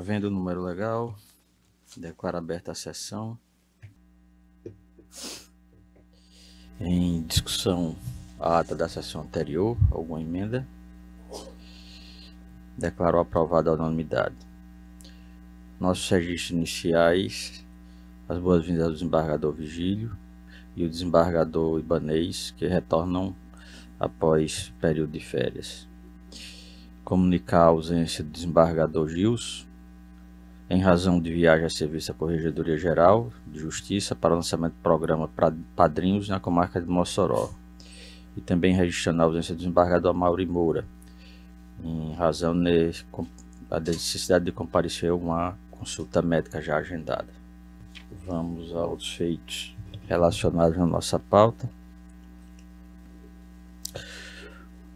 Havendo o número legal, declaro aberta a sessão. Em discussão a ata da sessão anterior, alguma emenda? Declaro aprovada a unanimidade. Nossos registros iniciais, as boas-vindas ao desembargador Vigílio e o desembargador Ibanez, que retornam após período de férias. Comunicar a ausência do desembargador Gilson, em razão de viagem a serviço à Corregedoria Geral de Justiça para o lançamento do programa Padrinhos na comarca de Mossoró. E também registrando a ausência do desembargador Amaury Moura, em razão da necessidade de comparecer a uma consulta médica já agendada. Vamos aos feitos relacionados na nossa pauta.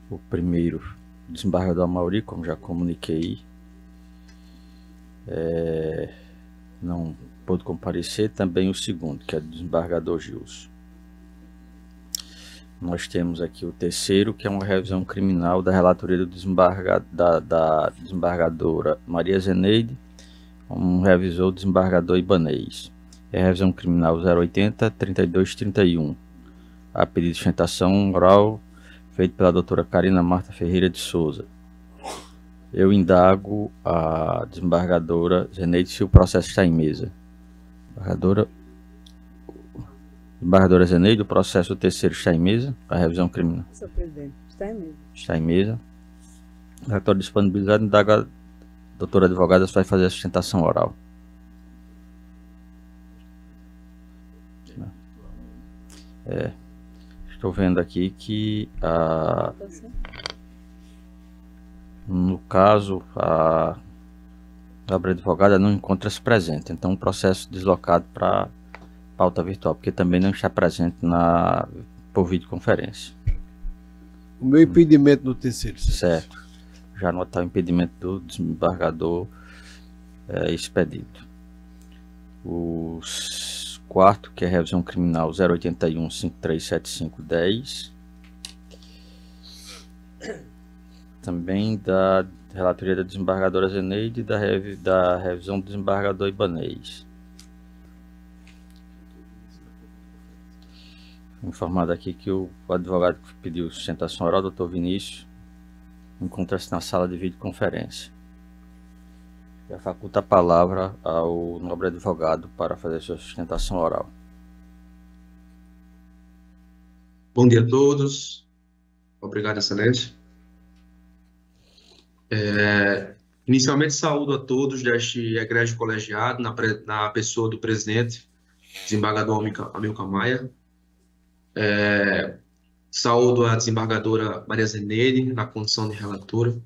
O primeiro, o desembargador Amaury, como já comuniquei, não pôde comparecer. Também o segundo, que é do desembargador Gilson. Nós temos aqui o terceiro, que é uma revisão criminal da relatoria do da desembargadora Maria Zeneide, revisor do desembargador Ibanez. É a revisão criminal 080-3231. A pedido de sustentação oral feito pela doutora Karina Marta Ferreira de Souza. Eu indago a desembargadora Zeneide se o processo está em mesa. Desembargadora Zeneide, o processo terceiro está em mesa? A revisão criminal. Senhor presidente, está em mesa. Está em mesa. Relatório disponibilizado, indaga a doutora advogada se vai fazer a sustentação oral. Estou vendo aqui que no caso a advogada não encontra-se presente, então o processo deslocado para pauta virtual, porque também não está presente por videoconferência. O meu impedimento no terceiro. Certo. Já anotar o impedimento do desembargador expedito. O quarto, que é a revisão criminal 081-5375-10. Também da relatoria da desembargadora Zeneide e da revisão do desembargador Ibanez. Informado aqui que o advogado que pediu sustentação oral, doutor Vinícius, encontra-se na sala de videoconferência. Já faculta a palavra ao nobre advogado para fazer sua sustentação oral. Bom dia a todos. Obrigado, excelência. Inicialmente, saúdo a todos deste egrégio colegiado, na pessoa do presidente, desembargador Amilcar Maia. Saúdo a desembargadora Maria Zeneide, na condição de relatora,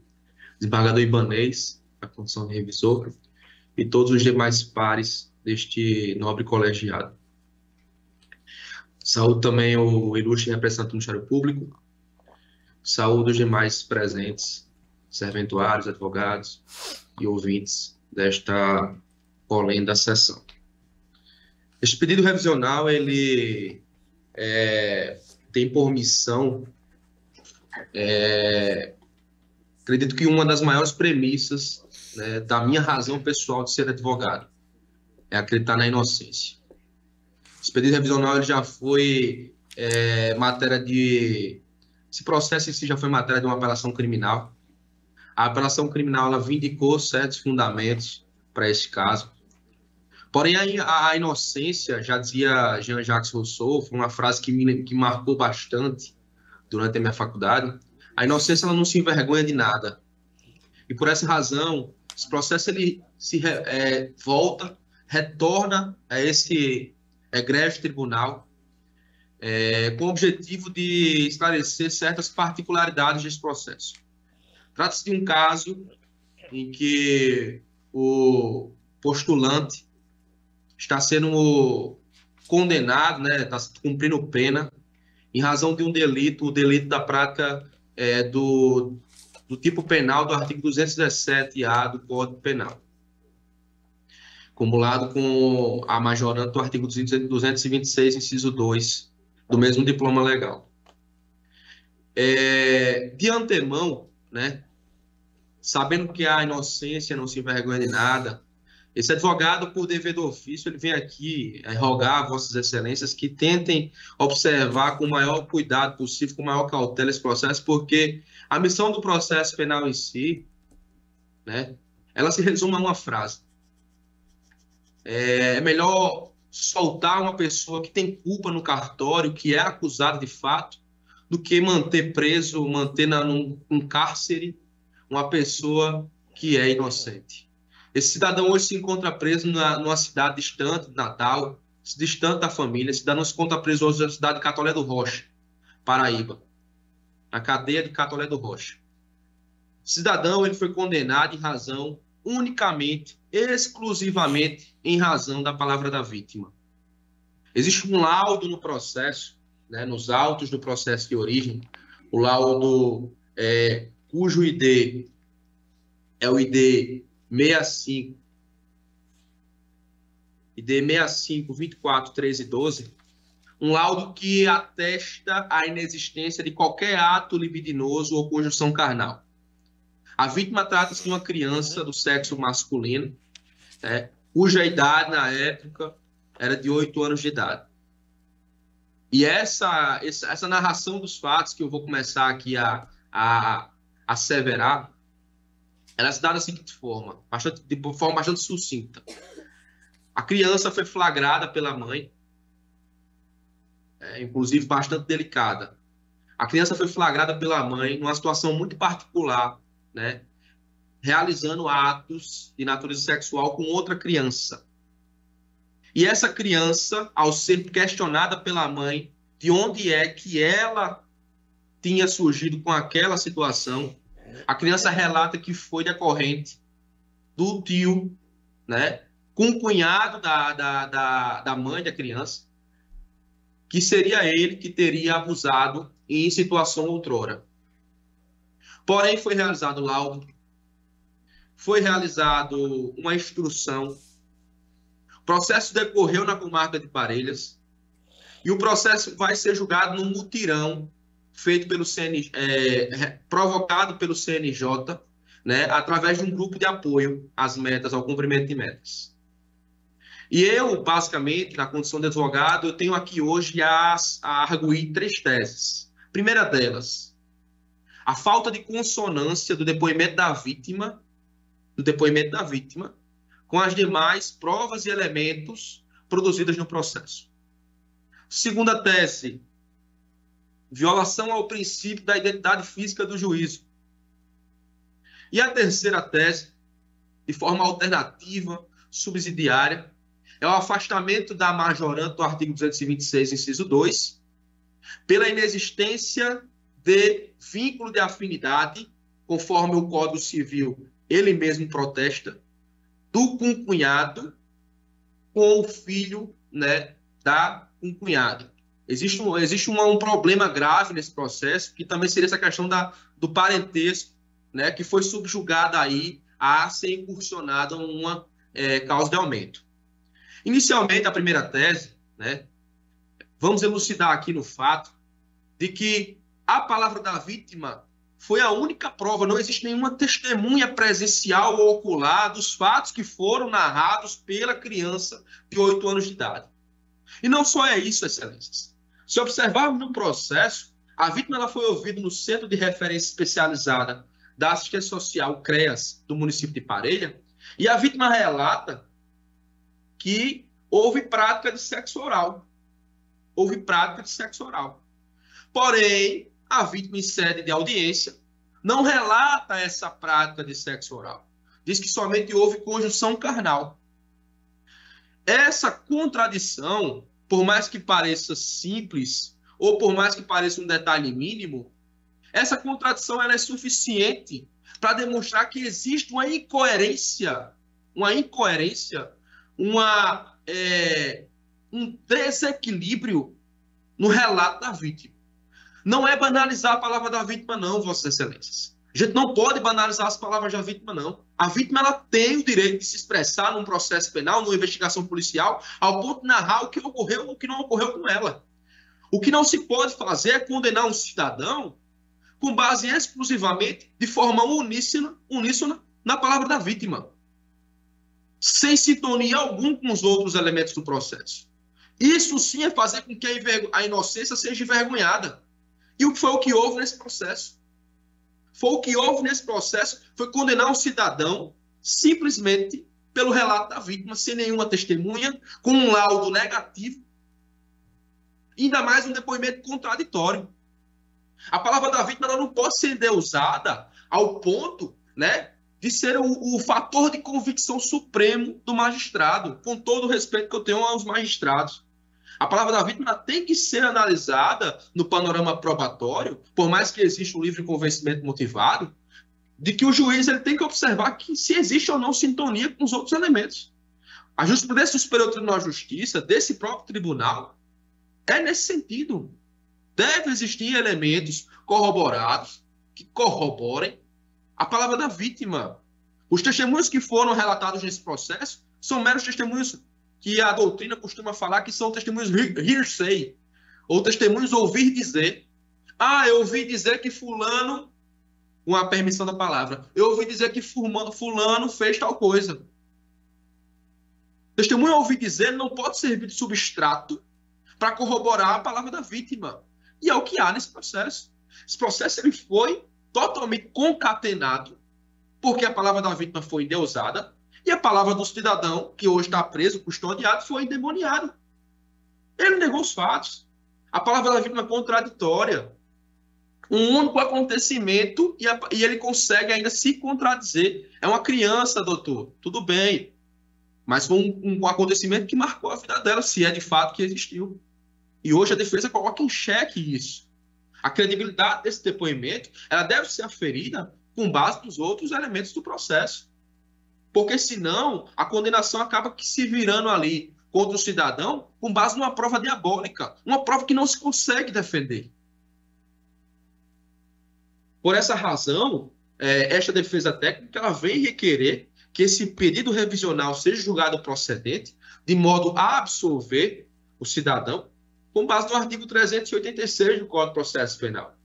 desembargador Ibanez, na condição de revisor, e todos os demais pares deste nobre colegiado. Saúdo também o ilustre representante do Ministério Público, saúdo os demais presentes, serventuários, advogados e ouvintes desta polenda sessão. Este pedido revisional, ele tem por missão, acredito que uma das maiores premissas, né, da minha razão pessoal de ser advogado, é acreditar na inocência. Esse pedido revisional ele já foi matéria de... Esse processo em si já foi matéria de uma apelação criminal. A apelação criminal ela vindicou certos fundamentos para esse caso. Porém, a inocência, já dizia Jean-Jacques Rousseau, foi uma frase que me marcou bastante durante a minha faculdade. A inocência ela não se envergonha de nada. E por essa razão, esse processo ele retorna a esse egrégio tribunal com o objetivo de esclarecer certas particularidades desse processo. Trata-se de um caso em que o postulante está sendo condenado, né, está cumprindo pena em razão de um delito, o delito da prática do tipo penal do artigo 217-A do Código Penal, cumulado com a majorante do artigo 226, inciso 2, do mesmo diploma legal. De antemão, né, sabendo que a inocência não se envergonha de nada, esse advogado, por dever do ofício, ele vem aqui rogar a Vossas Excelências que tentem observar com o maior cuidado possível, com a maior cautela esse processo, porque a missão do processo penal em si, né, ela se resume a uma frase. É melhor soltar uma pessoa que tem culpa no cartório, que é acusada de fato, do que manter preso, manter num cárcere uma pessoa que é inocente. Esse cidadão hoje se encontra preso numa cidade distante de Natal, distante da família. Esse cidadão se encontra preso hoje na cidade de Catolé do Rocha, Paraíba, na cadeia de Catolé do Rocha. O cidadão ele foi condenado em razão, unicamente, exclusivamente, em razão da palavra da vítima. Existe um laudo no processo, né, nos autos do processo de origem, o laudo cujo ID é o ID 65, ID 65, 24, 13 e 12, um laudo que atesta a inexistência de qualquer ato libidinoso ou conjunção carnal. A vítima trata-se de uma criança do sexo masculino, cuja idade, na época, era de 8 anos de idade. E essa narração dos fatos que eu vou começar aqui a asseverar, ela se dá da seguinte forma, de forma bastante sucinta. A criança foi flagrada pela mãe, inclusive bastante delicada. A criança foi flagrada pela mãe numa situação muito particular, né, realizando atos de natureza sexual com outra criança. E essa criança, ao ser questionada pela mãe de onde é que ela tinha surgido com aquela situação, a criança relata que foi decorrente do tio, né, com o cunhado da mãe da criança, que seria ele que teria abusado em situação outrora. Porém, foi realizado laudo, foi realizado uma instrução, o processo decorreu na comarca de Parelhas e o processo vai ser julgado num mutirão feito pelo provocado pelo CNJ, né, através de um grupo de apoio às metas, ao cumprimento de metas. E eu, basicamente, na condição de advogado, eu tenho aqui hoje a arguir 3 teses. Primeira delas, a falta de consonância do depoimento da vítima com as demais provas e elementos produzidos no processo. Segunda tese, violação ao princípio da identidade física do juízo. E a terceira tese, de forma alternativa, subsidiária, é o afastamento da majorante do artigo 226, inciso 2, pela inexistência de vínculo de afinidade, conforme o Código Civil ele mesmo protesta, do concunhado com o filho, né, da concunhada. Existe um problema grave nesse processo, que também seria essa questão do parentesco, né, que foi subjugada aí a ser incursionada uma causa de aumento. Inicialmente, a primeira tese, né, vamos elucidar aqui no fato de que a palavra da vítima foi a única prova, não existe nenhuma testemunha presencial ou ocular dos fatos que foram narrados pela criança de 8 anos de idade. E não só é isso, excelências. Se observarmos no processo, a vítima ela foi ouvida no Centro de Referência Especializada da Assistência Social, CREAS, do município de Parelha, e a vítima relata que houve prática de sexo oral. Porém, a vítima, em sede de audiência, não relata essa prática de sexo oral. Diz que somente houve conjunção carnal. Essa contradição, por mais que pareça simples, ou por mais que pareça um detalhe mínimo, essa contradição ela é suficiente para demonstrar que existe uma incoerência, um desequilíbrio no relato da vítima. Não é banalizar a palavra da vítima, não, Vossas Excelências. A gente não pode banalizar as palavras da vítima, não. A vítima ela tem o direito de se expressar num processo penal, numa investigação policial, ao ponto de narrar o que ocorreu ou o que não ocorreu com ela. O que não se pode fazer é condenar um cidadão com base exclusivamente, de forma uníssona na palavra da vítima, sem sintonia alguma com os outros elementos do processo. Isso sim é fazer com que a inocência seja envergonhada. E o que foi o que houve nesse processo? Foi condenar um cidadão simplesmente pelo relato da vítima, sem nenhuma testemunha, com um laudo negativo, ainda mais um depoimento contraditório. A palavra da vítima ela não pode ser endeusada ao ponto, né, de ser o fator de convicção supremo do magistrado, com todo o respeito que eu tenho aos magistrados. A palavra da vítima tem que ser analisada no panorama probatório, por mais que exista um livre convencimento motivado, de que o juiz ele tem que observar que se existe ou não sintonia com os outros elementos. A jurisprudência do Superior Tribunal de Justiça, desse próprio tribunal, é nesse sentido. Deve existir elementos corroborados que corroborem a palavra da vítima. Os testemunhos que foram relatados nesse processo são meros testemunhos que a doutrina costuma falar que são testemunhos hearsay, ou testemunhos ouvir dizer. Ah, eu ouvi dizer que fulano, com a permissão da palavra, eu ouvi dizer que fulano fez tal coisa. Testemunho ouvir dizer não pode servir de substrato para corroborar a palavra da vítima. E é o que há nesse processo. Esse processo ele foi totalmente concatenado, porque a palavra da vítima foi endeusada e a palavra do cidadão, que hoje está preso, custodiado, foi endemoniada. Ele negou os fatos. A palavra da vítima é contraditória. Um único acontecimento e ele consegue ainda se contradizer. É uma criança, doutor. Tudo bem. Mas foi um acontecimento que marcou a vida dela, se é de fato que existiu. E hoje a defesa coloca em xeque isso. A credibilidade desse depoimento ela deve ser aferida com base nos outros elementos do processo. Porque senão a condenação acaba que se virando ali contra o cidadão com base numa prova diabólica, uma prova que não se consegue defender. Por essa razão, esta defesa técnica ela vem requerer que esse pedido revisional seja julgado procedente, de modo a absolver o cidadão, com base no artigo 386 do Código de Processo Penal.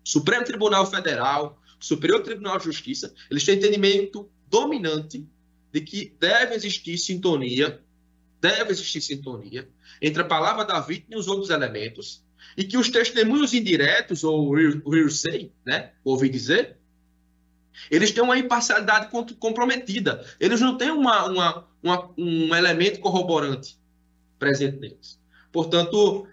Supremo Tribunal Federal, Superior Tribunal de Justiça, eles têm entendimento dominante de que deve existir sintonia entre a palavra da vítima e os outros elementos, e que os testemunhos indiretos, ou hearsay, né, ouvi dizer, eles têm uma imparcialidade comprometida. Eles não têm um elemento corroborante presente neles. Portanto,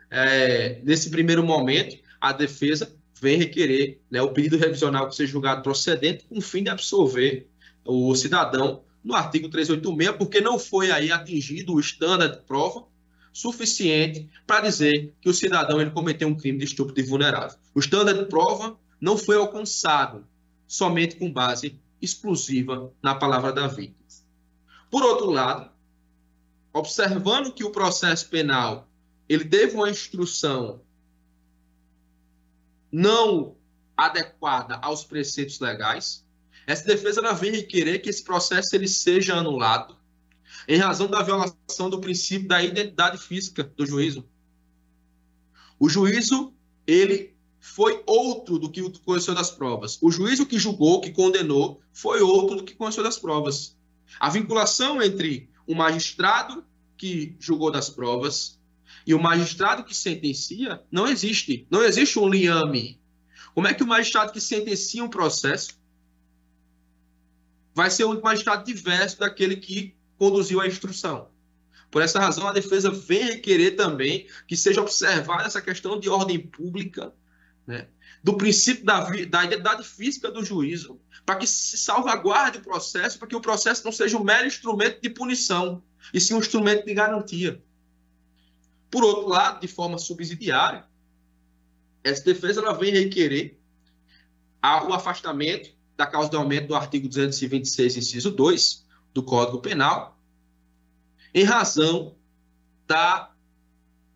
nesse primeiro momento, a defesa vem requerer, né, o pedido revisional que seja julgado procedente com o fim de absolver o cidadão no artigo 386, porque não foi aí atingido o estándar de prova suficiente para dizer que o cidadão ele cometeu um crime de estupro de vulnerável. O estándar de prova não foi alcançado somente com base exclusiva na palavra da vítima. Por outro lado, observando que o processo penal ele teve uma instrução não adequada aos preceitos legais, essa defesa ela vem requerer que esse processo ele seja anulado em razão da violação do princípio da identidade física do juízo. O juízo ele foi outro do que o conheceu das provas. O juízo que julgou, que condenou, foi outro do que conheceu das provas. A vinculação entre o magistrado que julgou das provas e o magistrado que sentencia não existe. Não existe um liame. Como é que o magistrado que sentencia um processo vai ser um magistrado diverso daquele que conduziu a instrução? Por essa razão, a defesa vem requerer também que seja observada essa questão de ordem pública, né, do princípio da identidade física do juízo, para que se salvaguarde o processo, para que o processo não seja um mero instrumento de punição, e sim um instrumento de garantia. Por outro lado, de forma subsidiária, essa defesa ela vem requerer o afastamento da causa de aumento do artigo 226, inciso 2, do Código Penal, em razão da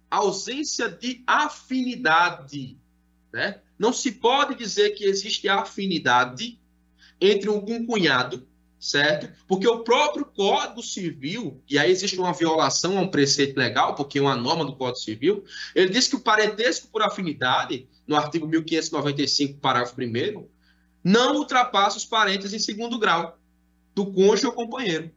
ausência de afinidade, né? Não se pode dizer que existe afinidade entre um cunhado certo? Porque o próprio Código Civil, e aí existe uma violação a um preceito legal, porque é uma norma do Código Civil, ele diz que o parentesco por afinidade, no artigo 1595, parágrafo 1º, não ultrapassa os parentes em segundo grau do cônjuge ou companheiro.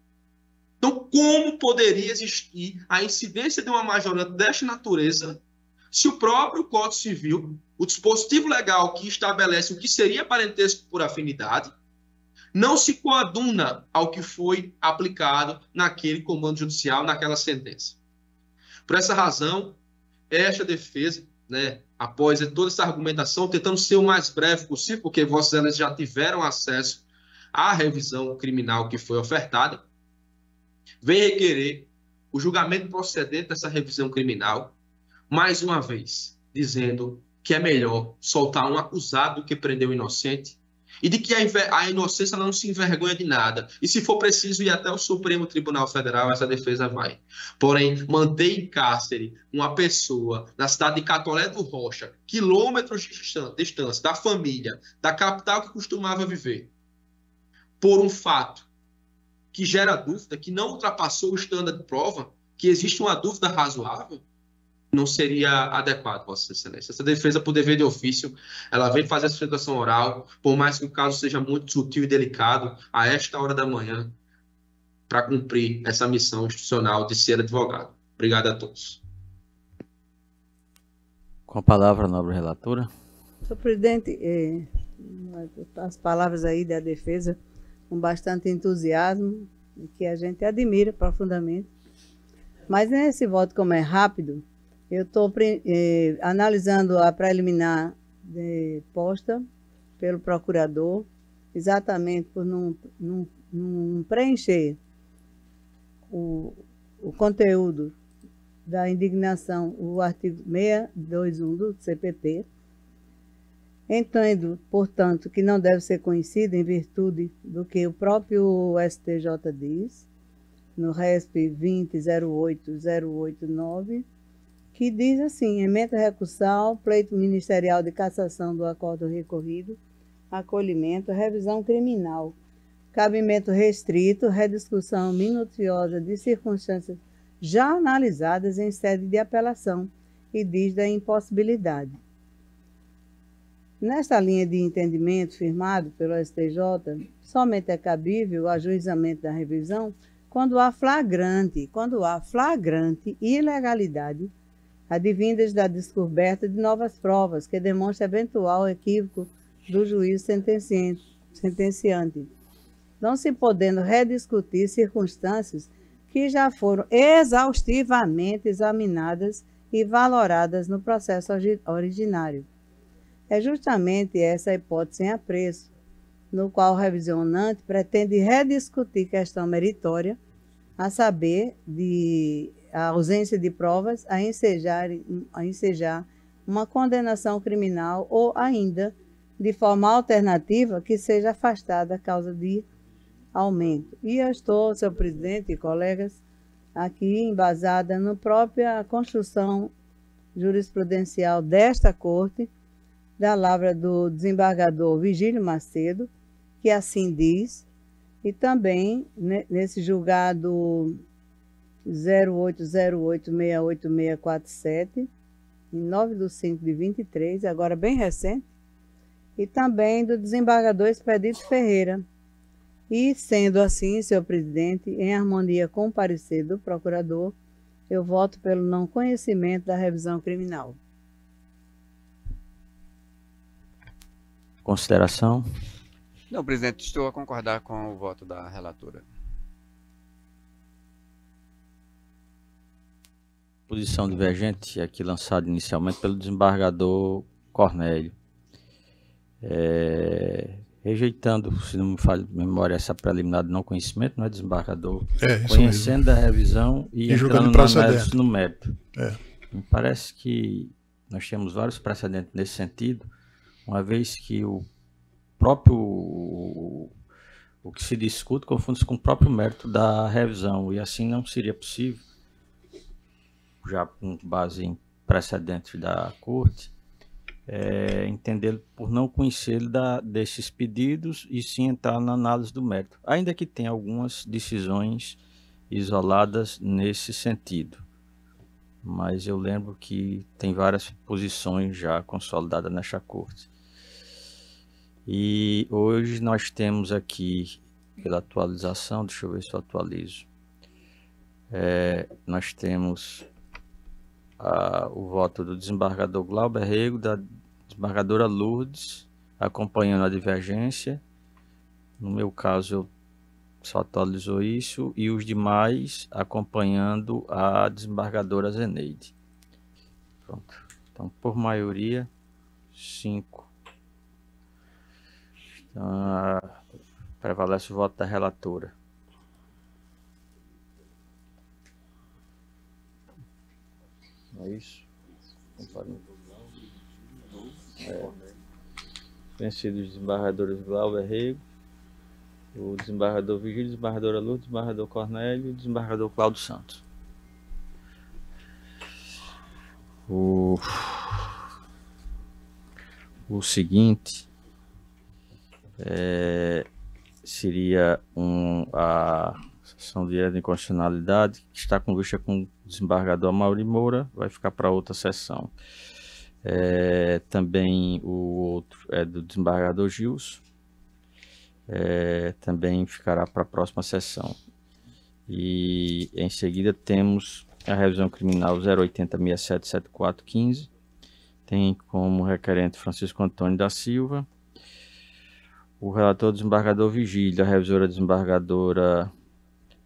Então, como poderia existir a incidência de uma majoria desta natureza se o próprio Código Civil, o dispositivo legal que estabelece o que seria parentesco por afinidade, não se coaduna ao que foi aplicado naquele comando judicial, naquela sentença? Por essa razão, esta defesa, né, após toda essa argumentação, tentando ser o mais breve possível, porque Vossas Excelências já tiveram acesso à revisão criminal que foi ofertada, vem requerer o julgamento procedente dessa revisão criminal, mais uma vez, dizendo que é melhor soltar um acusado do que prender um inocente, e de que a inocência não se envergonha de nada. E se for preciso ir até o Supremo Tribunal Federal, essa defesa vai. Porém, manter em cárcere uma pessoa na cidade de Catolé do Rocha, quilômetros de distância da família, da capital que costumava viver, por um fato que gera dúvida, que não ultrapassou o estándar de prova, que existe uma dúvida razoável, não seria adequado, Vossa Excelência. Essa defesa, por dever de ofício, ela vem fazer a sustentação oral, por mais que o caso seja muito sutil e delicado, a esta hora da manhã, para cumprir essa missão institucional de ser advogado. Obrigado a todos. Com a palavra, nobre relatora. Senhor presidente, as palavras aí da defesa com bastante entusiasmo, que a gente admira profundamente. Mas nesse voto, como é rápido, eu estou analisando a preliminar posta pelo procurador, exatamente por não preencher o conteúdo da indignação, o artigo 621 do CPP. Entendo, portanto, que não deve ser conhecido em virtude do que o próprio STJ diz, no RESP 20.08089, que diz assim: ementa recursal, pleito ministerial de cassação do acordo recorrido, acolhimento, revisão criminal, cabimento restrito, rediscussão minuciosa de circunstâncias já analisadas em sede de apelação, e diz da impossibilidade. Nesta linha de entendimento firmado pelo STJ, somente é cabível o ajuizamento da revisão quando há flagrante ilegalidade advindas da descoberta de novas provas que demonstrem eventual equívoco do juiz sentenciante, não se podendo rediscutir circunstâncias que já foram exaustivamente examinadas e valoradas no processo originário. É justamente essa hipótese em apreço, no qual o revisionante pretende rediscutir questão meritória, a saber, a ausência de provas a ensejar uma condenação criminal ou ainda, de forma alternativa, que seja afastada a causa de aumento. E eu estou, senhor presidente e colegas, aqui embasada na própria construção jurisprudencial desta Corte, da lavra do desembargador Vigílio Macedo, que assim diz, e também nesse julgado 0808-68647, em 9/5/23, agora bem recente, e também do desembargador Expedito Ferreira. E, sendo assim, senhor presidente, em harmonia com o parecer do procurador, eu voto pelo não conhecimento da revisão criminal. Consideração? Não, presidente, estou a concordar com o voto da relatora. Posição divergente aqui lançada inicialmente pelo desembargador Cornélio. Rejeitando, se não me falha a memória, essa preliminar de não conhecimento, não é, desembargador? Conhecendo a revisão e entrando no mérito. Me parece que nós temos vários precedentes nesse sentido, uma vez que o que se discute confunde-se com o próprio mérito da revisão, e assim não seria possível, já com base em precedentes da Corte, entender por não conhecer desses pedidos e sim entrar na análise do mérito, ainda que tenha algumas decisões isoladas nesse sentido. Mas eu lembro que tem várias posições já consolidadas nesta corte. E hoje nós temos aqui, pela atualização, deixa eu ver se eu atualizo, nós temos o voto do desembargador Glauber Rego, da desembargadora Lourdes, acompanhando a divergência. No meu caso, eu só atualizou isso, e os demais acompanhando a desembargadora Zeneide. Pronto. Então, por maioria, 5. Então, prevalece o voto da relatora. É isso? Vencidos os desembargadores Glauber Rego, o desembargador Vigílio, desembargadora Lourdes, desembargador Cornélio e o desembargador Cláudio Santos. O seguinte seria a sessão direta de inconstitucionalidade, que está com vista com o desembargador Amaury Moura, vai ficar para outra sessão. Também o outro é do desembargador Gilson, também ficará para a próxima sessão. E em seguida temos a revisão criminal 080677415, tem como requerente Francisco Antônio da Silva, o relator desembargador Vigílio, a revisora desembargadora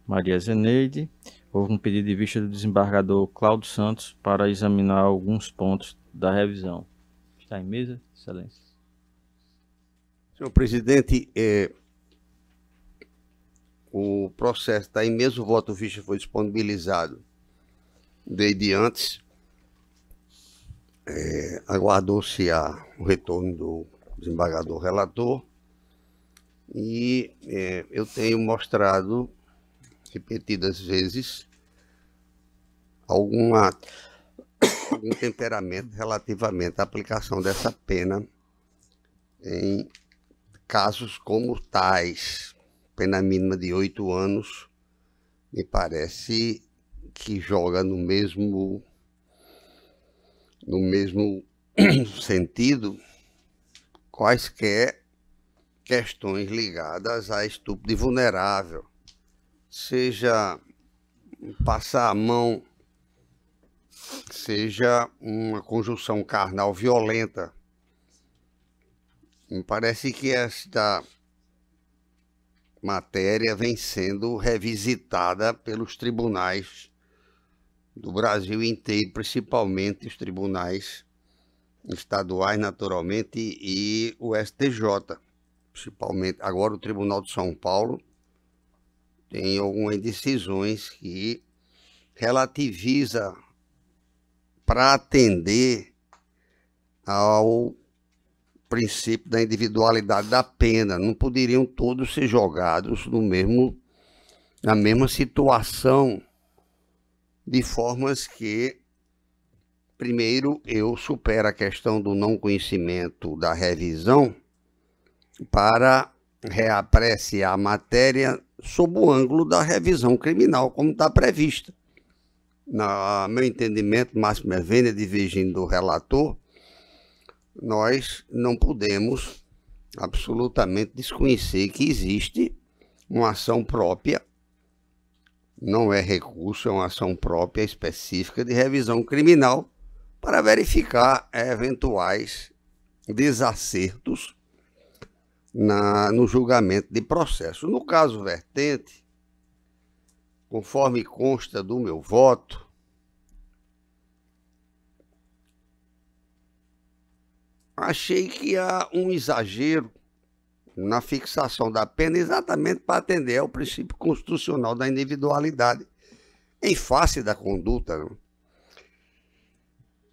Maria Zeneide. Houve um pedido de vista do desembargador Cláudio Santos para examinar alguns pontos da revisão. Está em mesa, Excelência? Senhor presidente, o processo está em mesa, o voto vista foi disponibilizado desde antes. Aguardou-se o retorno do desembargador relator e eu tenho mostrado repetidas vezes algum temperamento relativamente à aplicação dessa pena em casos como tais. Pena mínima de 8 anos, me parece que joga no mesmo sentido quaisquer questões ligadas a estupro de vulnerável, seja passar a mão, seja uma conjunção carnal violenta. Me parece que esta matéria vem sendo revisitada pelos tribunais do Brasil inteiro, principalmente os tribunais estaduais, naturalmente, e o STJ, principalmente. Agora o Tribunal de São Paulo tem algumas decisões que relativiza para atender ao princípio da individualidade da pena. Não poderiam todos ser jogados na mesma situação, de formas que, primeiro, eu supero a questão do não conhecimento da revisão para reapreciar a matéria sob o ângulo da revisão criminal, como está prevista. No meu entendimento, máxima vênia, divergindo do relator, nós não podemos absolutamente desconhecer que existe uma ação própria, não é recurso, é uma ação própria específica de revisão criminal para verificar eventuais desacertos no julgamento de processo. No caso vertente, conforme consta do meu voto, achei que há um exagero na fixação da pena exatamente para atender ao princípio constitucional da individualidade em face da conduta. Não?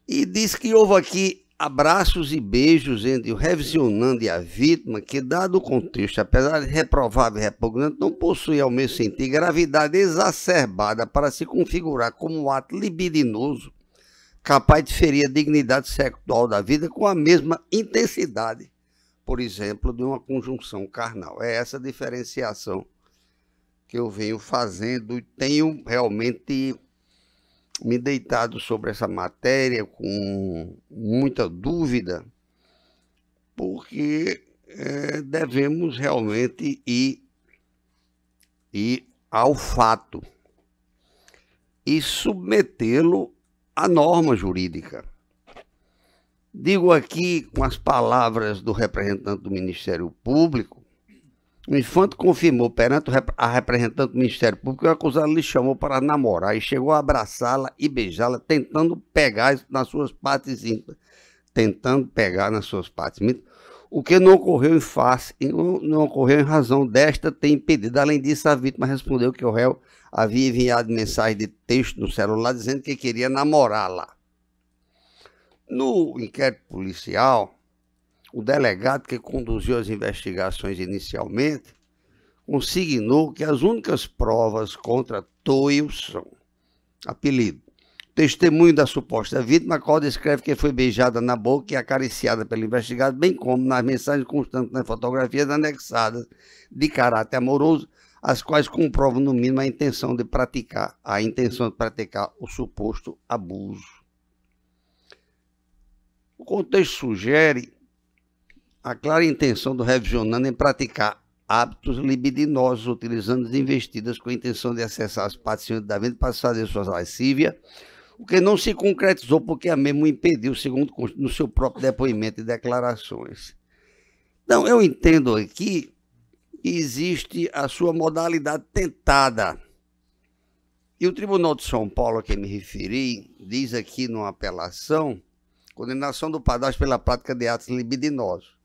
E diz que houve aqui abraços e beijos entre o revisionando e a vítima, que, dado o contexto, apesar de reprovável e repugnante, não possui ao mesmo sentido gravidade exacerbada para se configurar como um ato libidinoso, capaz de ferir a dignidade sexual da vida com a mesma intensidade, por exemplo, de uma conjunção carnal. É essa diferenciação que eu venho fazendo e tenho realmente me deitado sobre essa matéria com muita dúvida, porque devemos realmente ir ao fato e submetê-lo à norma jurídica. Digo aqui com as palavras do representante do Ministério Público, o infante confirmou perante a representante do Ministério Público que o acusado lhe chamou para namorar e chegou a abraçá-la e beijá-la, tentando pegar nas suas partes íntimas. O que não ocorreu não ocorreu em razão desta ter impedido. Além disso, a vítima respondeu que o réu havia enviado mensagem de texto no celular dizendo que queria namorá-la. No inquérito policial, o delegado que conduziu as investigações inicialmente consignou que as únicas provas contra Toilson, apelido, testemunho da suposta vítima, a qual descreve que foi beijada na boca e acariciada pelo investigado, bem como nas mensagens constantes nas fotografias anexadas de caráter amoroso, as quais comprovam no mínimo a intenção de praticar o suposto abuso. O contexto sugere a clara intenção do revisionando em praticar hábitos libidinosos, utilizando as investidas com a intenção de acessar as partes da vida para fazer sua lascívia, o que não se concretizou porque a mesma o impediu, segundo no seu próprio depoimento e declarações. Então, eu entendo aqui que existe a sua modalidade tentada. E o Tribunal de São Paulo, a quem me referi, diz aqui numa apelação, condenação do padrasto pela prática de atos libidinosos.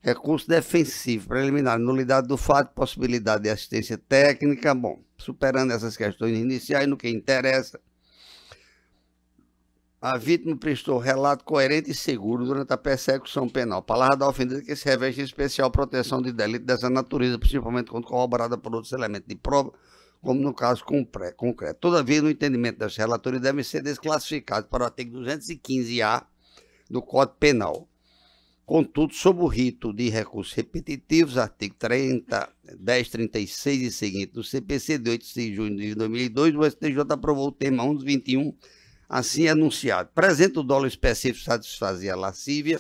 Recurso defensivo, preliminar, nulidade do fato, possibilidade de assistência técnica. Bom, superando essas questões iniciais, no que interessa, a vítima prestou relato coerente e seguro durante a persecução penal. Palavra da ofendida que se reveste em especial proteção de delito dessa natureza, principalmente quando corroborada por outros elementos de prova, como no caso concreto. Todavia, no entendimento dessa relatoria, devem ser desclassificados para o artigo 215-A do Código Penal. Contudo, sob o rito de recursos repetitivos, artigo 1036 e seguinte do CPC de 8 de junho de 2002, o STJ aprovou o tema 1121, assim anunciado. Presente o dolo específico satisfazia a lascívia,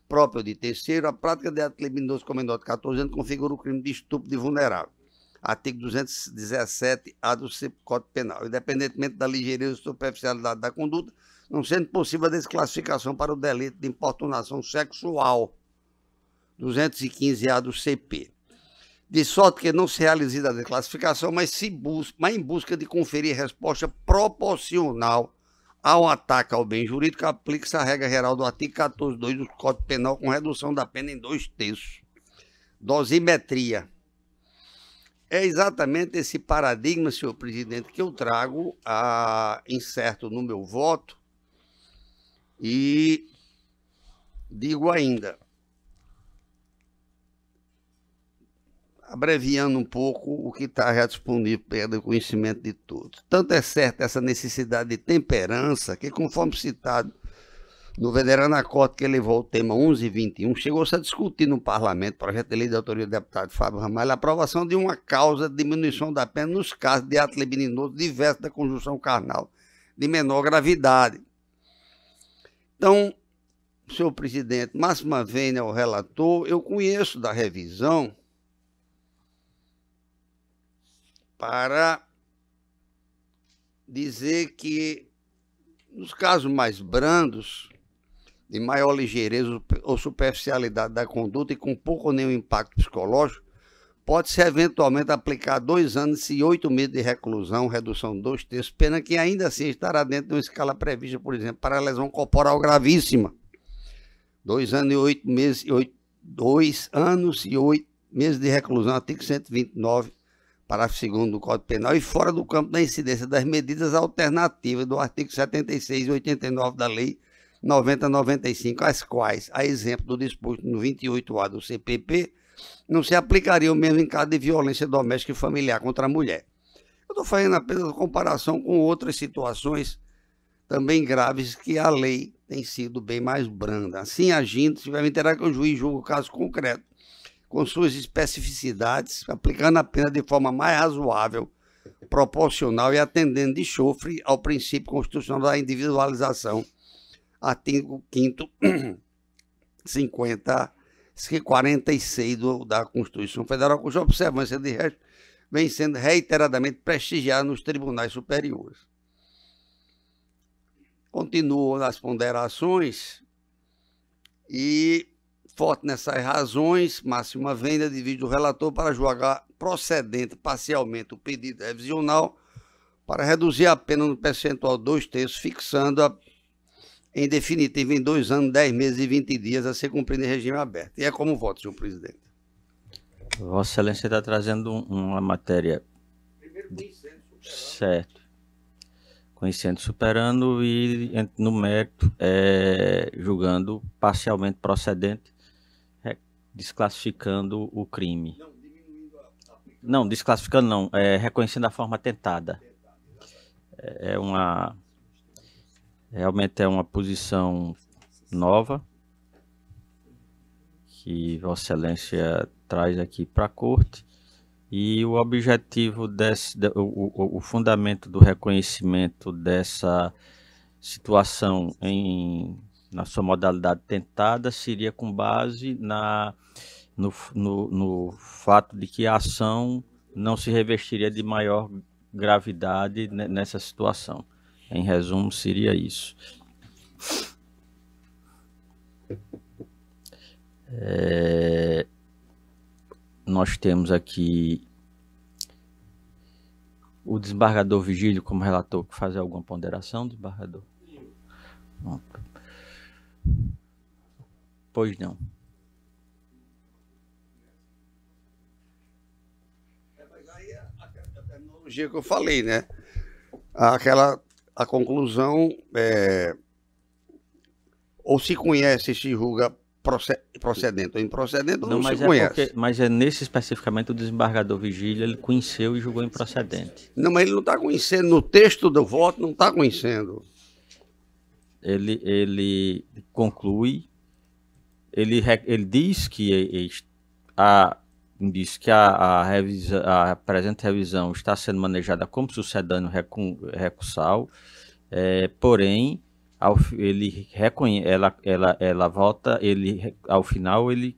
próprio de terceiro, a prática de ato libidinoso com menor de 14 anos configura o crime de estupro de vulnerável. Artigo 217-A do Código Penal. Independentemente da ligeireza e superficialidade da conduta, não sendo possível a desclassificação para o delito de importunação sexual, 215-A do CP. De sorte que não se realiza a desclassificação, mas em busca de conferir resposta proporcional ao ataque ao bem jurídico, aplica-se a regra geral do artigo 14.2 do Código Penal com redução da pena em 2/3. Dosimetria. É exatamente esse paradigma, senhor presidente, que eu trago incerto no meu voto e digo ainda, abreviando um pouco o que está já disponível pelo conhecimento de todos. Tanto é certa essa necessidade de temperança que, conforme citado no Veterano Corte, que levou o tema 1121, chegou-se a discutir no Parlamento, projeto de lei de autoria do deputado Fábio Ramalho, a aprovação de uma causa de diminuição da pena nos casos de ato libidinoso diverso da conjunção carnal de menor gravidade. Então, senhor presidente, Máxima Vênia, o relator, eu conheço da revisão para dizer que nos casos mais brandos, de maior ligeireza ou superficialidade da conduta e com pouco ou nenhum impacto psicológico, pode-se eventualmente aplicar 2 anos e 8 meses de reclusão, redução de 2/3, pena que ainda assim estará dentro de uma escala prevista, por exemplo, para lesão corporal gravíssima. 2 anos e 8 meses, 2 anos e 8 meses de reclusão, artigo 129, parágrafo 2º do Código Penal, e fora do campo da incidência das medidas alternativas do artigo 76 e 89 da Lei 90/95, as quais, a exemplo do disposto no 28A do CPP, não se aplicaria o mesmo em caso de violência doméstica e familiar contra a mulher. Eu estou fazendo apenas uma comparação com outras situações também graves que a lei tem sido bem mais branda. Assim agindo, terá que o juiz julgue o caso concreto, com suas especificidades, aplicando a pena de forma mais razoável, proporcional e atendendo de chofre ao princípio constitucional da individualização, artigo 5º, 46 da Constituição Federal, cuja observância de resto vem sendo reiteradamente prestigiada nos tribunais superiores. Continuam nas ponderações e, forte nessas razões, máxima venda de vídeo do relator para julgar procedente parcialmente o pedido revisional para reduzir a pena no percentual 2/3, fixando-a em definitivo em 2 anos, 10 meses e 20 dias a ser cumprido em regime aberto. E é como voto, senhor presidente. Vossa Excelência está trazendo uma matéria. Certo. Conhecendo, superando e no mérito, julgando parcialmente procedente, desclassificando o crime. Não, desclassificando não, reconhecendo a forma tentada. Realmente é uma posição nova que Vossa Excelência traz aqui para a Corte, e o objetivo o fundamento do reconhecimento dessa situação na sua modalidade tentada seria com base no fato de que a ação não se revestiria de maior gravidade nessa situação. Em resumo, seria isso. Nós temos aqui o desembargador Vigílio como relator. Que fazer alguma ponderação, desembargador? Não. Pois não. Mas aí a terminologia que eu falei, né? A conclusão ou se conhece e se julga procedente ou improcedente, ou não se conhece. Mas nesse especificamente o desembargador Vigílio, ele conheceu e julgou improcedente. Não, mas ele não está conhecendo, no texto do voto não está conhecendo. Ele conclui, ele diz que a presente revisão está sendo manejada como sucedâneo recursal, porém ele reconhece, ela vota, ao final ele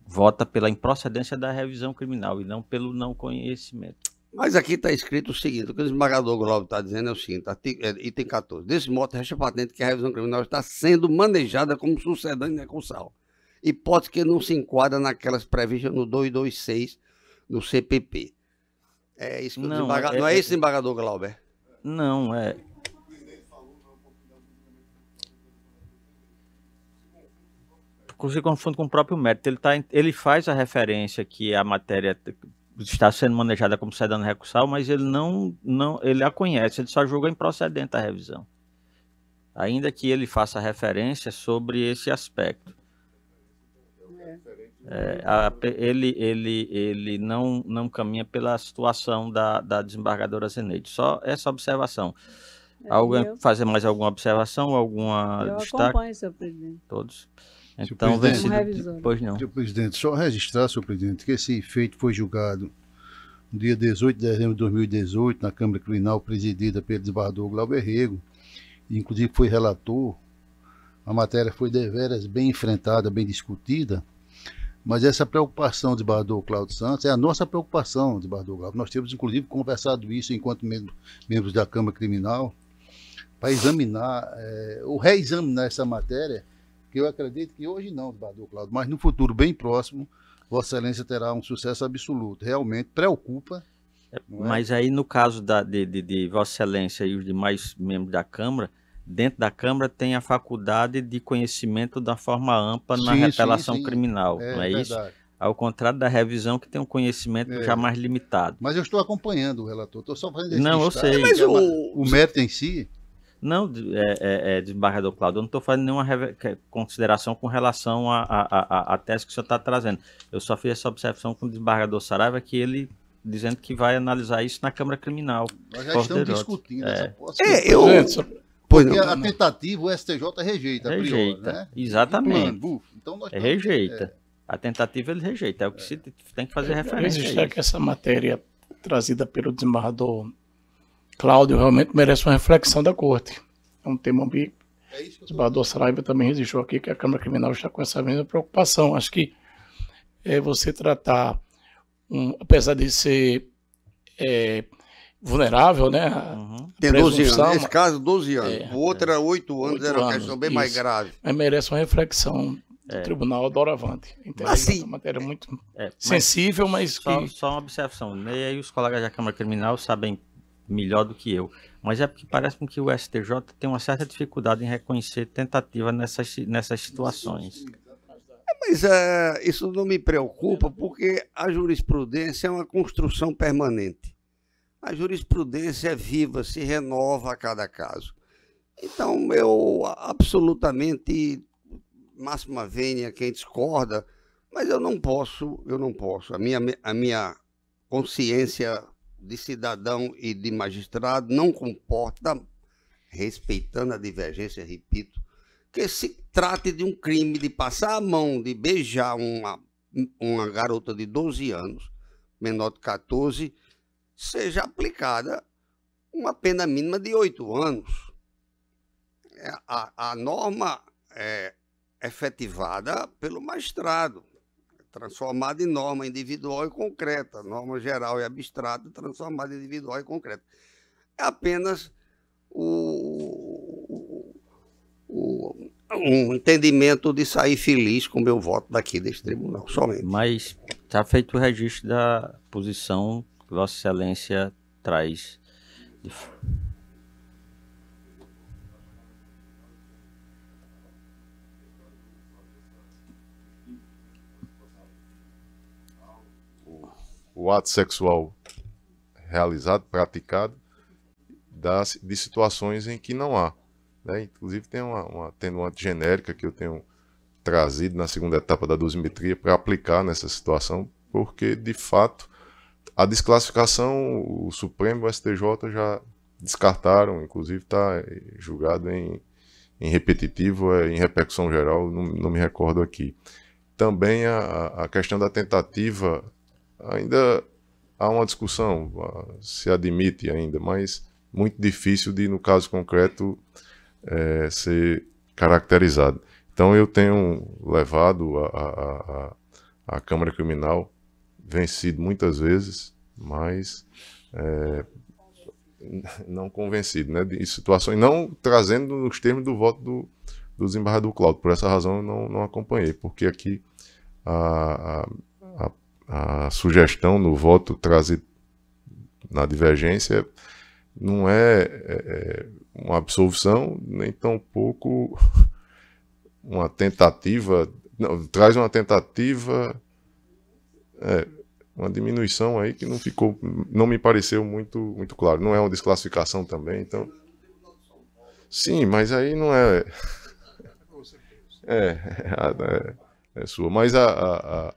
vota pela improcedência da revisão criminal e não pelo não conhecimento. Mas aqui está escrito o seguinte: o que o desembargador Glauber está dizendo é o seguinte, item 14. Desse modo, resta patente que a revisão criminal está sendo manejada como sucedâneo recursal, hipótese que não se enquadra naquelas previstas no 226 do CPP. É isso que não é esse desembargador Glauber? Não, se confunde com o próprio mérito. Ele faz a referência que a matéria está sendo manejada como sucedâneo recursal, mas ele ele a conhece, ele só julga improcedente a revisão. Ainda que ele faça referência sobre esse aspecto. Ele não caminha pela situação da desembargadora Zeneide. Só essa observação. Alguém fazer mais alguma observação, alguma destaque? Eu acompanho, senhor presidente. Todos. Então, pois não. Senhor presidente, só registrar, senhor presidente, que esse feito foi julgado no dia 18 de dezembro de 2018 na Câmara Criminal, presidida pelo desembargador Glauber Rego, inclusive foi relator. A matéria foi deveras bem enfrentada, bem discutida, mas essa preocupação do desembargador Cláudio Santos é a nossa preocupação, desembargador Glauber. Nós temos, inclusive, conversado isso enquanto membros da Câmara Criminal, para examinar, ou reexaminar essa matéria, que eu acredito que hoje não, desembargador Cláudio, mas no futuro bem próximo, Vossa Excelência terá um sucesso absoluto. Realmente preocupa. Mas aí, no caso de Vossa Excelência e os demais membros da Câmara, dentro da Câmara tem a faculdade de conhecimento da forma ampla na revelação criminal, não é isso? Ao contrário da revisão, que tem um conhecimento já mais limitado. Mas eu estou acompanhando o relator, estou só fazendo esse Não, eu sei. Mas o mérito em si... Não, desembargador Cláudio, eu não estou fazendo nenhuma consideração com relação à tese que o senhor está trazendo. Eu só fiz essa observação com o desembargador Saraiva, que ele dizendo que vai analisar isso na Câmara Criminal. Nós já estamos discutindo essa Pois Porque não. a tentativa o STJ rejeita, a priori, Rejeita, né? exatamente. Então nós Rejeita. A tentativa ele rejeita, é o que se tem que fazer referência. Registrar que essa matéria trazida pelo desembargador Cláudio realmente merece uma reflexão da corte. É um tema que o desembargador Saraiva também registrou aqui, que a Câmara Criminal está com essa mesma preocupação. Acho que você tratar, apesar de ser vulnerável, né? Tem 12 presunção, anos. Nesse caso, 12 anos. É. O outro era 8 anos, 8 era uma anos, questão bem mais isso. grave. Mas merece uma reflexão do Tribunal doravante. Assim, É uma matéria muito Mas sensível, mas que... só uma observação. E aí os colegas da Câmara Criminal sabem melhor do que eu. Mas é porque parece-me que o STJ tem uma certa dificuldade em reconhecer tentativa nessas situações. Mas isso não me preocupa, porque a jurisprudência é uma construção permanente. A jurisprudência é viva, se renova a cada caso. Então, eu absolutamente, máxima vênia quem discorda, mas eu não posso. A minha consciência de cidadão e de magistrado não comporta, respeitando a divergência, repito, que se trate de um crime de passar a mão, de beijar uma garota de 12 anos, menor de 14, seja aplicada uma pena mínima de 8 anos. A norma é efetivada pelo magistrado, transformada em norma individual e concreta, norma geral e abstrata, transformada em individual e concreta. É apenas um entendimento de sair feliz com o meu voto daqui deste tribunal, somente. Mas está feito o registro da posição que Vossa Excelência traz. O ato sexual realizado, praticado, de situações em que não há. Né? Inclusive tem uma atenuante genérica que eu tenho trazido na segunda etapa da dosimetria para aplicar nessa situação, porque, de fato, a desclassificação, o Supremo e o STJ já descartaram, inclusive está julgado em repetitivo, em repercussão geral, não me recordo aqui. Também a questão da tentativa, ainda há uma discussão, se admite ainda, mas muito difícil de, no caso concreto, ser caracterizado. Então eu tenho levado a Câmara Criminal, vencido muitas vezes, mas não convencido, né, de situações, não trazendo nos termos do voto do desembargador Cláudio. Por essa razão eu não acompanhei, porque aqui a sugestão no voto trazido na divergência não é uma absolvição, nem tampouco uma tentativa, não, traz uma tentativa, uma diminuição aí que não me pareceu muito claro. Não é uma desclassificação também, então... Sim, mas aí não é... É sua, mas a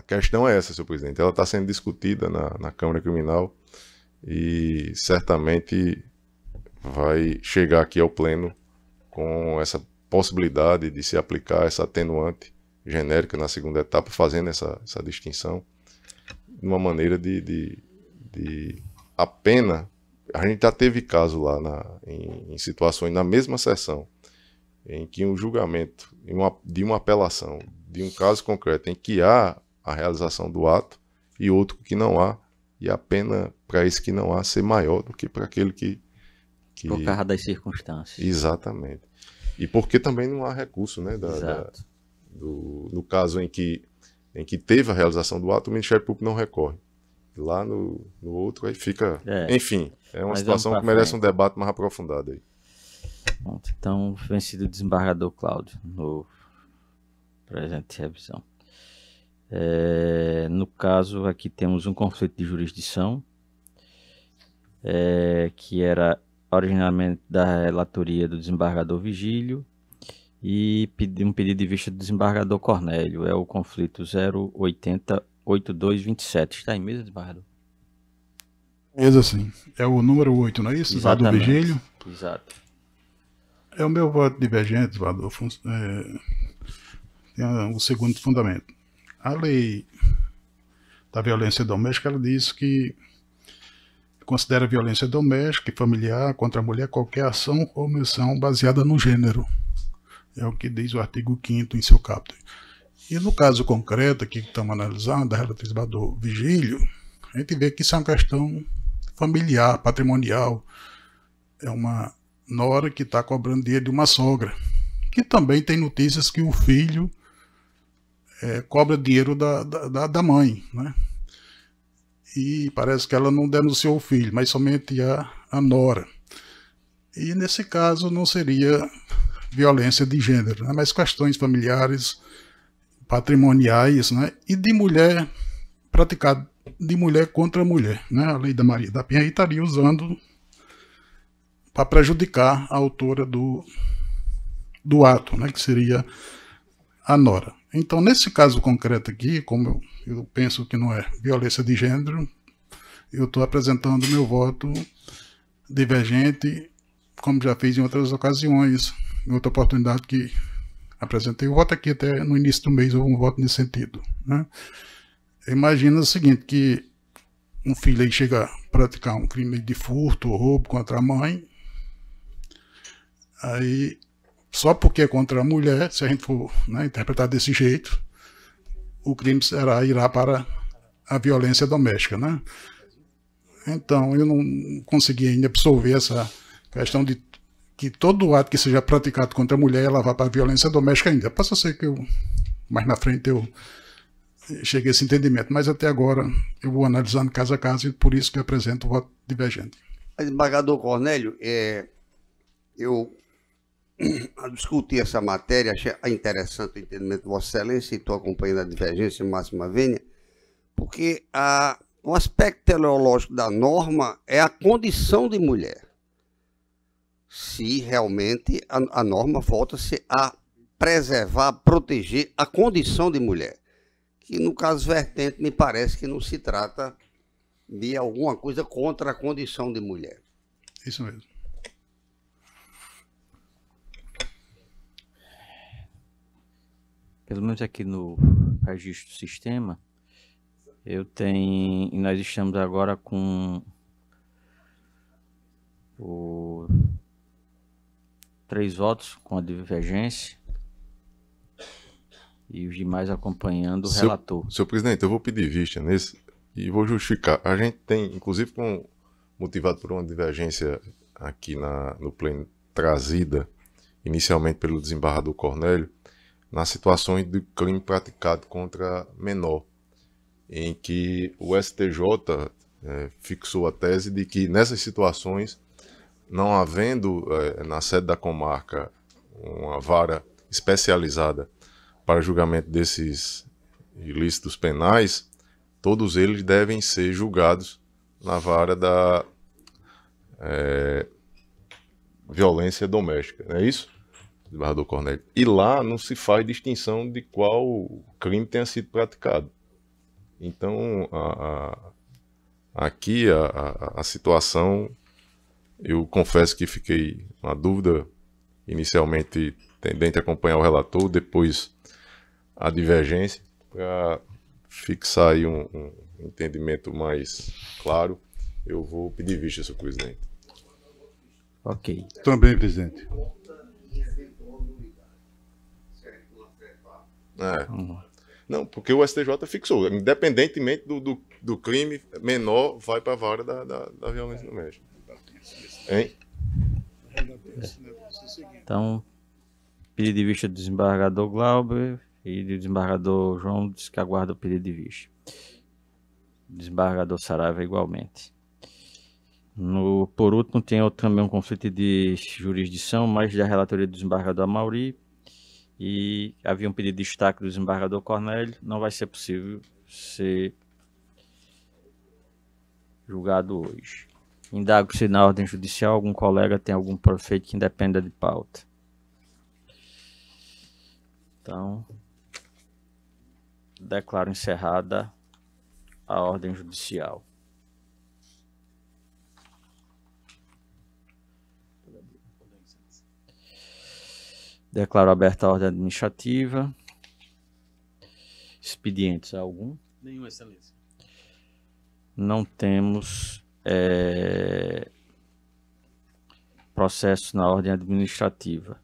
questão é essa, senhor presidente, ela está sendo discutida na Câmara Criminal e certamente vai chegar aqui ao pleno com essa possibilidade de se aplicar essa atenuante genérica na segunda etapa, fazendo essa distinção de uma maneira de a pena. A gente já teve caso lá em situações na mesma sessão em que um julgamento de uma apelação de um caso concreto em que há a realização do ato e outro que não há, e a pena para esse que não há ser maior do que para aquele que... Por causa das circunstâncias. Exatamente. E porque também não há recurso, né, no caso em que teve a realização do ato, o Ministério Público não recorre. Lá no outro aí fica... Enfim, é uma situação que merece um debate mais aprofundado aí. Pronto, então, vencido o desembargador Cláudio no presente revisão. No caso, aqui temos um conflito de jurisdição, que era originalmente da relatoria do desembargador Vigílio e um pedido de vista do desembargador Cornélio. É o conflito 0808227. Está em mesa, desembargador? Mesa, sim. É o número 8, não é isso? Lá do Vigílio. Exato. É o meu voto divergente, Valdo, tem um segundo fundamento. A lei da violência doméstica, ela diz que considera violência doméstica e familiar contra a mulher qualquer ação ou omissão baseada no gênero. É o que diz o artigo 5º em seu caput. E no caso concreto aqui que estamos analisando, da relatriz Bador Vigílio, a gente vê que isso é uma questão familiar, patrimonial. É uma nora que está cobrando dinheiro de uma sogra, que também tem notícias que o filho cobra dinheiro da mãe, né? E parece que ela não denunciou o filho, mas somente a nora. E nesse caso não seria violência de gênero, né? Mas questões familiares, patrimoniais, né? E de mulher, praticado de mulher contra mulher, né? A lei da Maria da Penha estaria usando para prejudicar a autora do ato, né? Que seria a nora. Então, nesse caso concreto aqui, como eu penso que não é violência de gênero, eu estou apresentando meu voto divergente, como já fiz em outras ocasiões, em outra oportunidade que apresentei o voto aqui até no início do mês, houve um voto nesse sentido, né? Imagina o seguinte, que um filho aí chega a praticar um crime de furto ou roubo contra a mãe, aí, só porque é contra a mulher, se a gente for, né, interpretar desse jeito, o crime irá para a violência doméstica, né? Então, eu não consegui ainda absorver essa questão de que todo ato que seja praticado contra a mulher, ela vá para a violência doméstica ainda. Possa ser que mais na frente eu chegue a esse entendimento, mas até agora eu vou analisando caso a caso e por isso que eu apresento o voto divergente. Desembargador Cornélio, eu discuti essa matéria, achei interessante o entendimento de Vossa Excelência e estou acompanhando a divergência máxima vênia, porque o aspecto teleológico da norma é a condição de mulher. Se realmente a norma volta-se a preservar, proteger a condição de mulher, que no caso vertente me parece que não se trata de alguma coisa contra a condição de mulher. Isso mesmo. Pelo menos aqui no registro do sistema, nós estamos agora com 3 votos com a divergência e os demais acompanhando o relator. Senhor presidente, eu vou pedir vista nesse e vou justificar. A gente tem, inclusive, motivado por uma divergência aqui no pleno trazida inicialmente pelo desembargador Cornélio, nas situações de crime praticado contra menor, em que o STJ fixou a tese de que nessas situações, não havendo na sede da comarca uma vara especializada para julgamento desses ilícitos penais, todos eles devem ser julgados na vara da violência doméstica, não é isso, desembargador Cornélio? E lá não se faz distinção de qual crime tenha sido praticado. Então, aqui a situação, eu confesso que fiquei na dúvida, inicialmente tendente a acompanhar o relator, depois a divergência, para fixar aí um entendimento mais claro. Eu vou pedir vista, senhor presidente. Ok. Também, presidente. Não, porque o STJ fixou, independentemente do crime menor, vai para a vara da violência doméstica. Hein? Então, pedido de vista do desembargador Glauber e do desembargador João diz que aguarda o pedido de vista. Desembargador Saraiva igualmente. Por último, tem também um conflito de jurisdição, mas da relatoria do desembargador Amauri, e havia um pedido de destaque do desembargador Cornélio. Não vai ser possível ser julgado hoje. Indago se na ordem judicial algum colega tem algum prefeito que independa de pauta. Então, declaro encerrada a ordem judicial. Declaro aberta a ordem administrativa. Expedientes algum? Nenhum, excelência. Não temos processo na ordem administrativa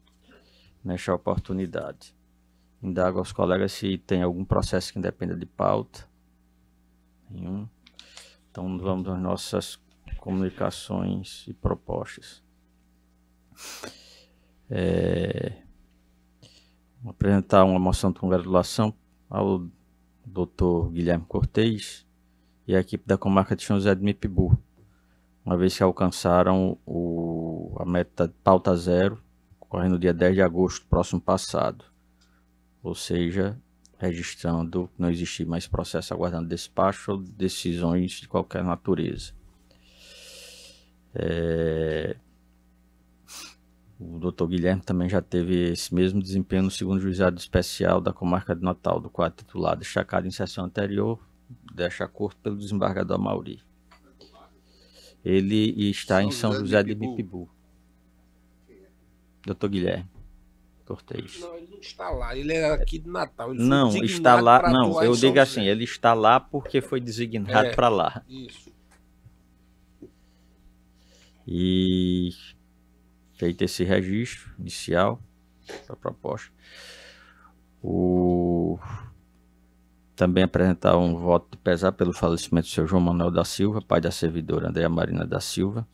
nesta oportunidade. Indago aos colegas se tem algum processo que independa de pauta. Nenhum. Então vamos às nossas comunicações e propostas. Vou apresentar uma moção de congratulação ao Dr. Guilherme Cortez e a equipe da comarca de São José de Mipibu, uma vez que alcançaram a meta de pauta zero, ocorrendo no dia 10 de agosto próximo passado. Ou seja, registrando que não existe mais processo aguardando despacho ou decisões de qualquer natureza. O Dr. Guilherme também já teve esse mesmo desempenho no segundo juizado especial da comarca de Natal, do quadro titulado, destacado em sessão anterior, desta corte pelo desembargador Amauri. Ele está em São José de Mipibu. Dr. Guilherme Cortez. Não, ele não está lá, ele é aqui de Natal. Ele não, foi está lá. para Não, atuar eu em São digo assim, José. ele está lá porque foi designado para lá. Isso. E feito esse registro inicial da proposta, também apresentar um voto de pesar pelo falecimento do seu João Manuel da Silva, pai da servidora Andréa Marina da Silva,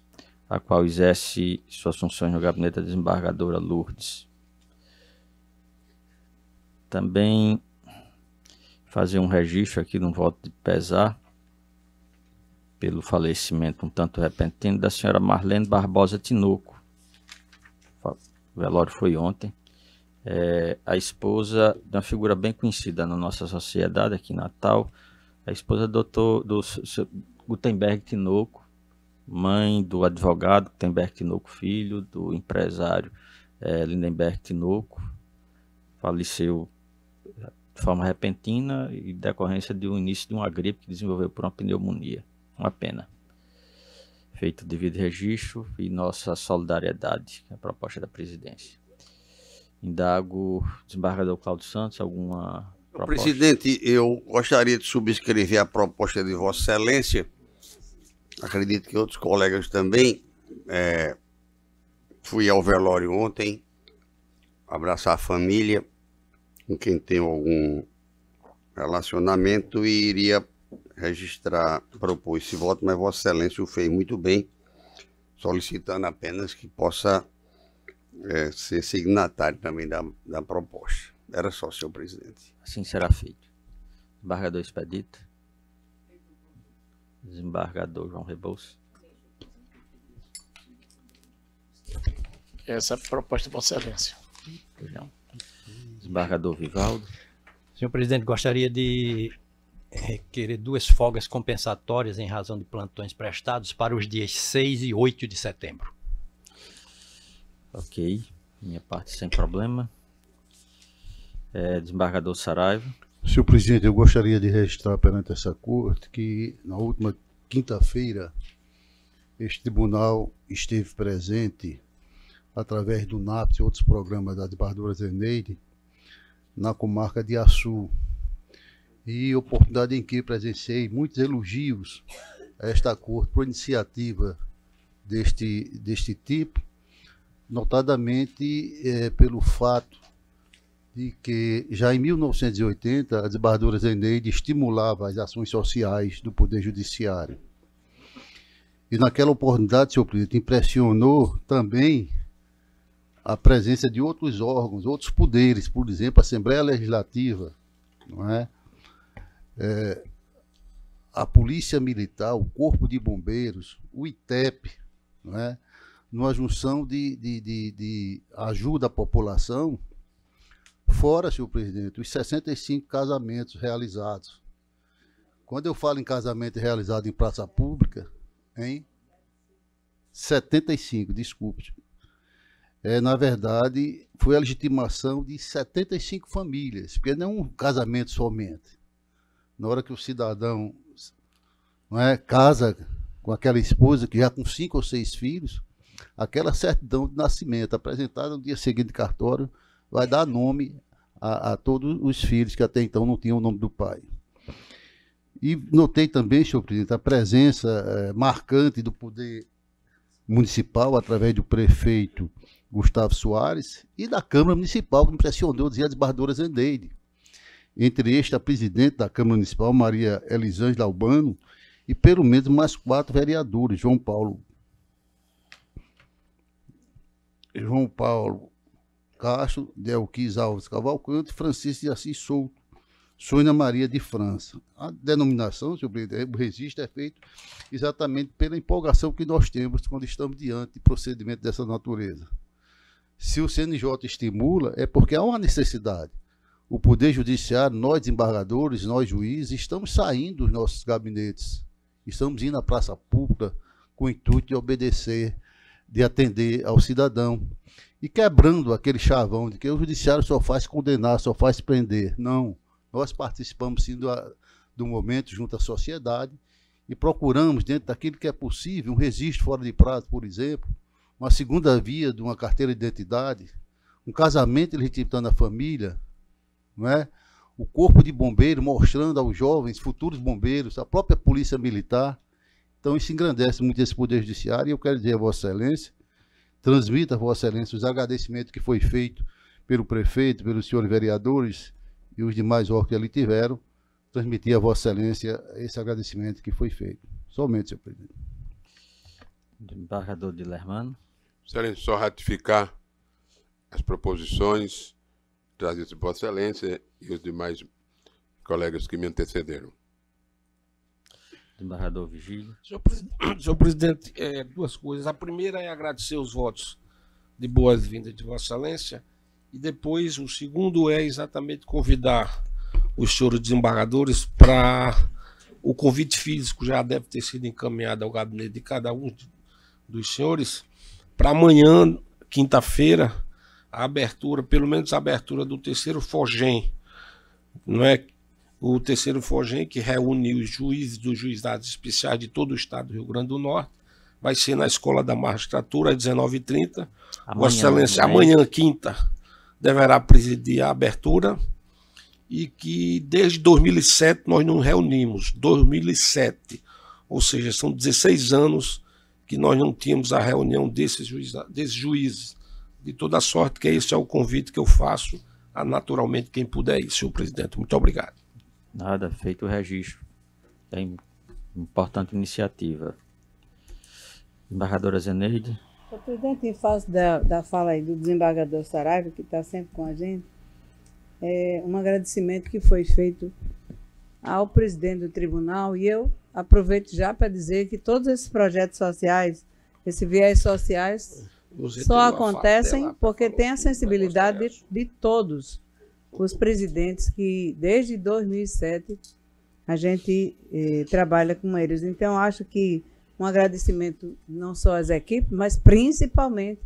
a qual exerce suas funções no gabinete da desembargadora Lourdes. Também fazer um registro aqui de um voto de pesar pelo falecimento um tanto repentino da senhora Marlene Barbosa Tinoco. O velório foi ontem. A esposa de uma figura bem conhecida na nossa sociedade aqui em Natal, a esposa do Gutenberg Tinoco, mãe do advogado Gutenberg Tinoco Filho, do empresário Lindenberg Tinoco. Faleceu de forma repentina e decorrência do início de uma gripe que desenvolveu por uma pneumonia. Uma pena. Feito o devido registro e nossa solidariedade, que é a proposta da presidência. Indago, desembargador Cláudio Santos, alguma proposta? Presidente, eu gostaria de subscrever a proposta de Vossa Excelência. Acredito que outros colegas também. Fui ao velório ontem, abraçar a família, com quem tenho algum relacionamento, e iria propor esse voto, mas Vossa Excelência o fez muito bem, solicitando apenas que possa ser signatário também da proposta. Era só, senhor presidente. Assim será feito. Desembargador Expedito. Desembargador João Rebouças. Essa é a proposta de Vossa Excelência. Desembargador Vivaldo. Senhor presidente, gostaria de requerer 2 folgas compensatórias em razão de plantões prestados para os dias 6 e 8 de setembro. Ok, minha parte sem problema. Desembargador Saraiva. Senhor presidente, eu gostaria de registrar perante essa corte que na última quinta-feira este tribunal esteve presente através do NAPS e outros programas da desembargadora Zeneide na comarca de Açu. E oportunidade em que presenciei muitos elogios a esta corte por iniciativa deste tipo, notadamente pelo fato de que já em 1980 a desembargadora Zeneide estimulava as ações sociais do Poder Judiciário. E naquela oportunidade, senhor presidente, impressionou também a presença de outros órgãos, outros poderes, por exemplo, a Assembleia Legislativa, não é? A Polícia Militar, o Corpo de Bombeiros, o ITEP, não é? Numa junção de ajuda à população, fora, senhor presidente, os 65 casamentos realizados. Quando eu falo em casamento realizado em praça pública, em 75, desculpe. Na verdade, foi a legitimação de 75 famílias, porque não é um casamento somente. Na hora que o cidadão casa com aquela esposa que já com 5 ou 6 filhos, aquela certidão de nascimento apresentada no dia seguinte de cartório vai dar nome a todos os filhos que até então não tinham o nome do pai. E notei também, senhor presidente, a presença marcante do poder municipal através do prefeito Gustavo Soares e da Câmara Municipal, que me impressionou, dizia a desembargadora Zendeide. Entre este, a presidente da Câmara Municipal, Maria Elisângela Albano, e pelo menos mais 4 vereadores, João Paulo Castro, Delquis Alves Cavalcante, Francisco de Assis Souto, Sônia Maria de França. A denominação, senhor presidente, o registro é feito exatamente pela empolgação que nós temos quando estamos diante de procedimento dessa natureza. Se o CNJ estimula, é porque há uma necessidade. O Poder Judiciário, nós desembargadores, nós juízes, estamos saindo dos nossos gabinetes, estamos indo à praça pública com o intuito de obedecer, de atender ao cidadão, e quebrando aquele chavão de que o Judiciário só faz condenar, só faz prender. Não. Nós participamos sim do momento junto à sociedade e procuramos, dentro daquilo que é possível, um registro fora de prazo, por exemplo, uma segunda via de uma carteira de identidade, um casamento legitimindo a família, não é? O corpo de bombeiro mostrando aos jovens, futuros bombeiros, a própria polícia militar. Então isso engrandece muito esse Poder Judiciário e eu quero dizer a Vossa Excelência, transmita a Vossa Excelência os agradecimentos que foi feito pelo prefeito, pelos senhores vereadores e os demais órgãos que ali tiveram, transmitir a Vossa Excelência esse agradecimento que foi feito. Somente, senhor presidente. Embargador de Lermano. Excelência, só ratificar as proposições trazidas por Vossa Excelência e os demais colegas que me antecederam. Embargador Vigílio. Senhor presidente, duas coisas. A primeira é agradecer os votos de boas-vindas de Vossa Excelência e depois o segundo é exatamente convidar os senhores desembargadores para o convite físico, já deve ter sido encaminhado ao gabinete de cada um dos senhores, para amanhã, quinta-feira, a abertura, pelo menos a abertura do terceiro FOGEM, não é? O terceiro FOGEM, que reúne os juízes dos juizados especiais de todo o estado do Rio Grande do Norte, vai ser na Escola da Magistratura, às 19h30. Vossa Excelência, amanhã, quinta, deverá presidir a abertura, e que desde 2007 nós não reunimos, 2007, ou seja, são 16 anos que nós não tínhamos a reunião desses juízes, de toda sorte, que esse é o convite que eu faço a naturalmente quem puder ir, senhor presidente. Muito obrigado. Nada, feito o registro. É importante iniciativa. Embargadora Zeneide. Senhor presidente, em face da fala aí do desembargador Saraiva, que está sempre com a gente, um agradecimento que foi feito ao presidente do tribunal, e eu aproveito já para dizer que todos esses projetos sociais, esses viés sociais, só acontecem porque tem a sensibilidade de todos os presidentes que, desde 2007, a gente trabalha com eles. Então, acho que um agradecimento não só às equipes, mas principalmente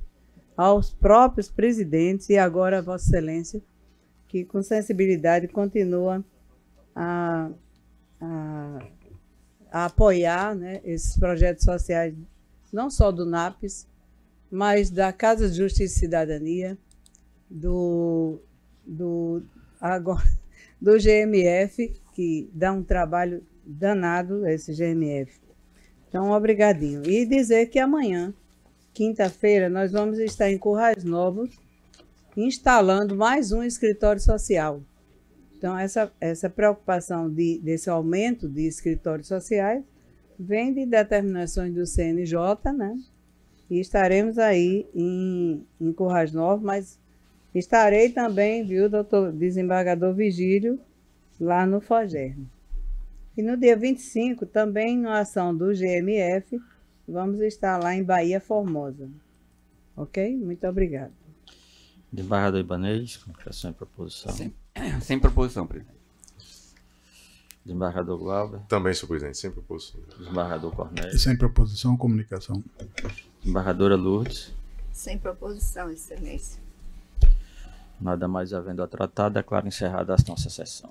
aos próprios presidentes e agora a Vossa Excelência, que com sensibilidade continua a apoiar, né, esses projetos sociais, não só do NAPES, mas da Casa de Justiça e Cidadania, do GMF, que dá um trabalho danado, esse GMF. Então, obrigadinho. E dizer que amanhã, quinta-feira, nós vamos estar em Currais Novos, instalando mais um escritório social. Então, essa preocupação desse aumento de escritórios sociais vem de determinações do CNJ, né? E estaremos aí em Currais Novos, mas estarei também, viu, doutor desembargador Vigílio, lá no FOGERN. E no dia 25, também na ação do GMF, vamos estar lá em Bahia Formosa. Ok? Muito obrigado. Desembargador Ibanez, confissão e proposição. Sem proposição, presidente. Desembargador Glauber. Também, senhor presidente, sem proposição. Desembargador Cornélio. Sem proposição, comunicação. Desembargadora Lourdes. Sem proposição, excelência. Nada mais havendo a tratar, declaro encerrada a nossa sessão.